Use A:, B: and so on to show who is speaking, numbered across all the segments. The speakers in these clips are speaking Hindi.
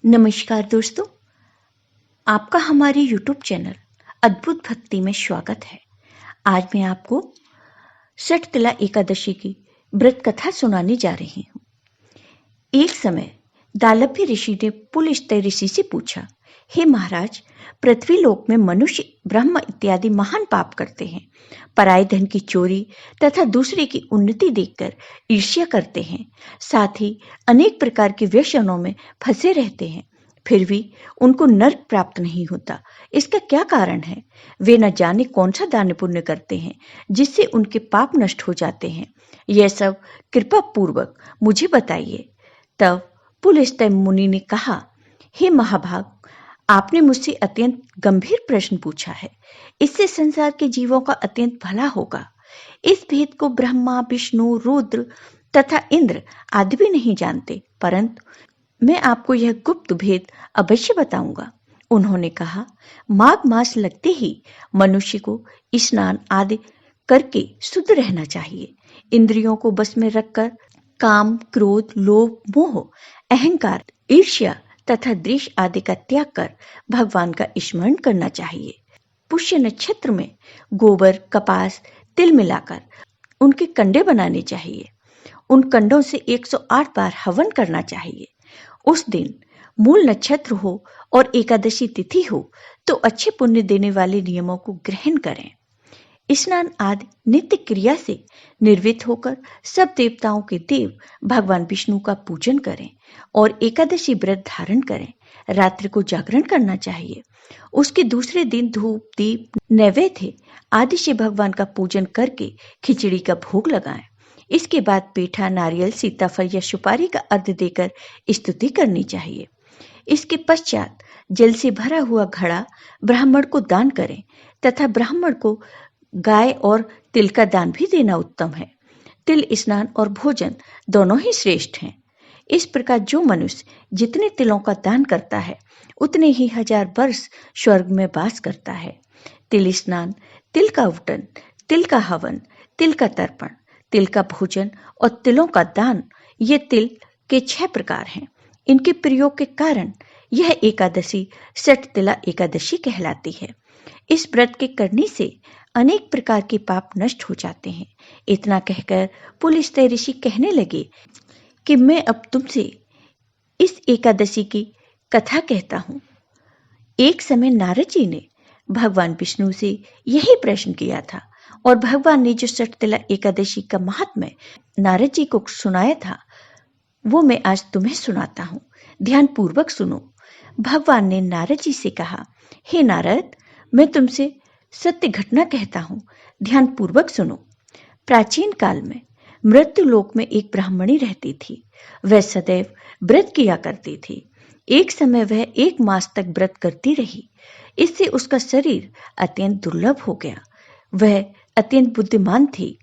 A: नमस्कार दोस्तों, आपका हमारे YouTube चैनल अद्भुत भक्ति में स्वागत है। आज मैं आपको षटतिला एकादशी की व्रत कथा सुनाने जा रही हूँ। एक समय दालभ्य ऋषि ने पुलस्त्य ऋषि से पूछा, हे महाराज, पृथ्वी लोक में मनुष्य ब्रह्म इत्यादि महान पाप करते हैं, पराये धन की चोरी तथा दूसरे की उन्नति देखकर ईर्ष्या करते हैं, साथ ही अनेक प्रकार के व्यसनों में फंसे रहते हैं, फिर भी उनको नर्क प्राप्त नहीं होता। इसका क्या कारण है? वे न जाने कौन सा दान पुण्य करते हैं जिससे उनके पाप नष्ट हो जाते हैं। यह सब कृपा पूर्वक मुझे बताइए। तब पुलस्त्य मुनि ने कहा, हे महाभाग, आपने मुझसे अत्यंत गंभीर प्रश्न पूछा है। इससे संसार के जीवों का अत्यंत भला होगा। इस भेद को ब्रह्मा, विष्णु, रुद्र तथा इंद्र आदि भी नहीं जानते, परंतु मैं आपको यह गुप्त भेद अवश्य बताऊंगा। उन्होंने कहा, माघ मास लगते ही मनुष्य को स्नान आदि करके शुद्ध रहना चाहिए। इंद्रियों को बस में रखकर काम, क्रोध, लोभ, मोह, अहंकार, ईर्ष्या तथा द्वेष आदि का त्याग कर भगवान का स्मरण करना चाहिए। पुष्य नक्षत्र में गोबर, कपास, तिल मिलाकर उनके कंडे बनाने चाहिए। उन कंडों से 108 बार हवन करना चाहिए। उस दिन मूल नक्षत्र हो और एकादशी तिथि हो तो अच्छे पुण्य देने वाले नियमों को ग्रहण करें। स्नान आदि नित्य क्रिया से निर्वृत्त होकर सब देवताओं के देव भगवान विष्णु का पूजन करें और एकादशी व्रत धारण करें। रात्रि को जागरण करना चाहिए। उसके दूसरे दिन धूप, दीप, नैवेद्य आदि से भगवान का पूजन करके खिचड़ी का भोग लगाएं। इसके बाद पेठा, नारियल, सीताफल या सुपारी का अर्घ्य देकर स्तुति करनी चाहिए। इसके पश्चात जल से भरा हुआ घड़ा ब्राह्मण को दान करें तथा ब्राह्मण को गाय और तिल का दान भी देना उत्तम है। तिल स्नान और भोजन दोनों ही श्रेष्ठ हैं। इस प्रकार जो मनुष्य जितने तिलों का दान करता है उतने ही 1000 वर्ष स्वर्ग में वास करता है। तिल स्नान, तिल का उबटन, तिल का हवन, तिल का तर्पण, तिल का भोजन और तिलों का दान, ये तिल के 6 प्रकार हैं। इनके प्रयोग के कारण यह एकादशी षटतिला एकादशी कहलाती है। इस व्रत के करने से अनेक प्रकार के पाप नष्ट हो जाते हैं। इतना कहकर पुलस्त्य ऋषि कहने लगे कि मैं अब तुमसे इस एकादशी की कथा कहता हूँ। एक समय नारद जी ने भगवान विष्णु से यही प्रश्न किया था और भगवान ने जो षटतिला एकादशी का महात्म्य नारद जी को सुनाया था वो मैं आज तुम्हें सुनाता हूँ। ध्यान पूर्वक सुनो। भगवान ने नारद जी से कहा, हे नारद, मैं तुमसे सत्य घटना कहता हूँ, ध्यान पूर्वक सुनो। प्राचीन काल में मृत्यु लोक में एक ब्राह्मणी रहती थी। वह सदैव व्रत किया करती थी। एक समय वह 1 मास तक व्रत करती रही। इससे उसका शरीर अत्यंत दुर्लभ हो गया। वह अत्यंत बुद्धिमान थी,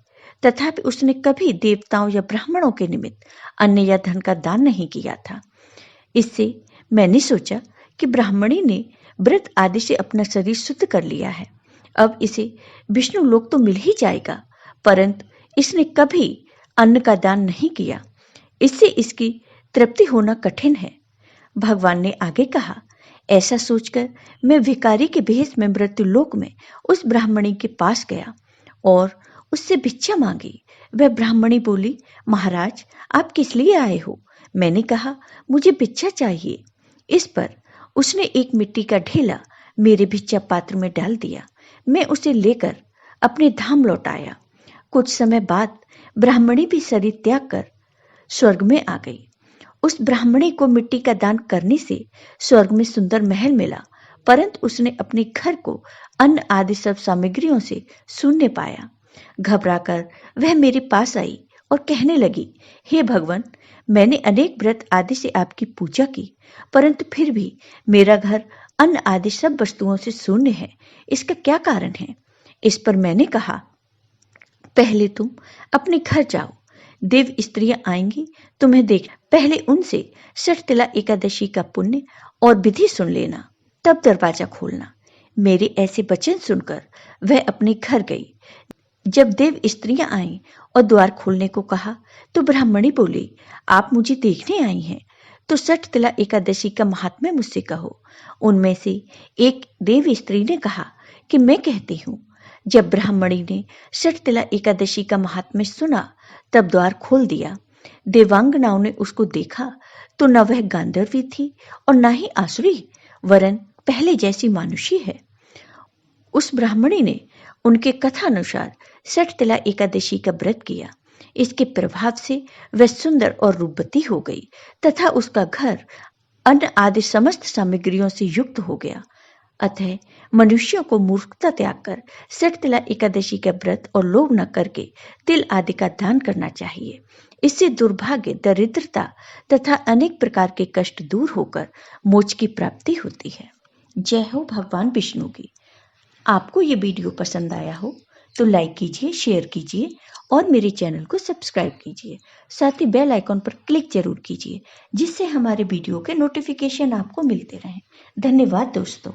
A: तथापि उसने कभी देवताओं या ब्राह्मणों के निमित्त अन्न या धन का दान नहीं किया था। इससे मैंने सोचा कि ब्राह्मणी ने व्रत आदि से अपना शरीर शुद्ध कर लिया है, अब इसे विष्णु लोक तो मिल ही जाएगा, परंतु इसने कभी अन्न का दान नहीं किया। इससे इसकी तृप्ति होना कठिन है। भगवान ने आगे कहा, ऐसा सोचकर मैं भिखारी के भेष में मृत्यु लोक में उस ब्राह्मणी के पास गया और उससे भिक्षा मांगी। वह ब्राह्मणी बोली, महाराज, आप किस लिए आए हो? मैंने कहा, मुझे भिक्षा चाहिए। इस पर उसने एक मिट्टी का ढेला मेरे भिक्षा पात्र में डाल दिया। मैं उसे लेकर अपने धाम लौट आया। कुछ समय बाद ब्राह्मणी भी शरीर त्याग कर स्वर्ग में आ गई। उस ब्राह्मणी को मिट्टी का दान करने से स्वर्ग में सुंदर महल मिला, परंतु उसने अपने घर को अन्न आदि सब सामग्रियों से शून्य पाया। घबराकर वह मेरे पास आई और कहने लगी, हे भगवान, मैंने अनेक व्रत आदि से आपकी पूजा की, परंतु फिर भी मेरा घर अन्न आदि सब वस्तुओं से शून्य है। इसका क्या कारण है? इस पर मैंने कहा, पहले तुम अपने घर जाओ, देव स्त्रियां आएंगी तुम्हें देख, पहले उनसे षटतिला एकादशी का पुण्य और विधि सुन लेना, तब दरवाजा खोलना। मेरे ऐसे वचन सुनकर वह अपने घर गई। जब देव स्त्रियां आईं और द्वार खोलने को कहा तो ब्राह्मणी बोली, आप मुझे देखने आई हैं तो सठ तिला एकादशी का महात्म्य मुझसे कहो। उनमें से एक देव स्त्री ने कहा कि मैं कहती हूँ। जब ब्राह्मणी ने सठ तिला एकादशी का महात्म्य सुना तब द्वार खोल दिया। देवांगनाओं ने उसको देखा तो न वह गांधर्वी थी और न ही आसुरी, वरन पहले जैसी मानुषी है। उस ब्राह्मणी ने उनके कथानुसार सठ तिला एकादशी का व्रत किया। इसके प्रभाव से वह सुंदर और रूपवती हो गई तथा उसका घर अन्न आदि समस्त सामग्रियों से युक्त हो गया। अतः मनुष्यों को मूर्खता त्याग कर सठ तिला एकादशी का व्रत और लोभ न करके तिल आदि का दान करना चाहिए। इससे दुर्भाग्य, दरिद्रता तथा अनेक प्रकार के कष्ट दूर होकर मोक्ष की प्राप्ति होती है। जय हो भगवान विष्णु की। आपको ये वीडियो पसंद आया हो तो लाइक कीजिए, शेयर कीजिए और मेरे चैनल को सब्सक्राइब कीजिए। साथ ही बेल आइकॉन पर क्लिक जरूर कीजिए जिससे हमारे वीडियो के नोटिफिकेशन आपको मिलते रहें। धन्यवाद दोस्तों।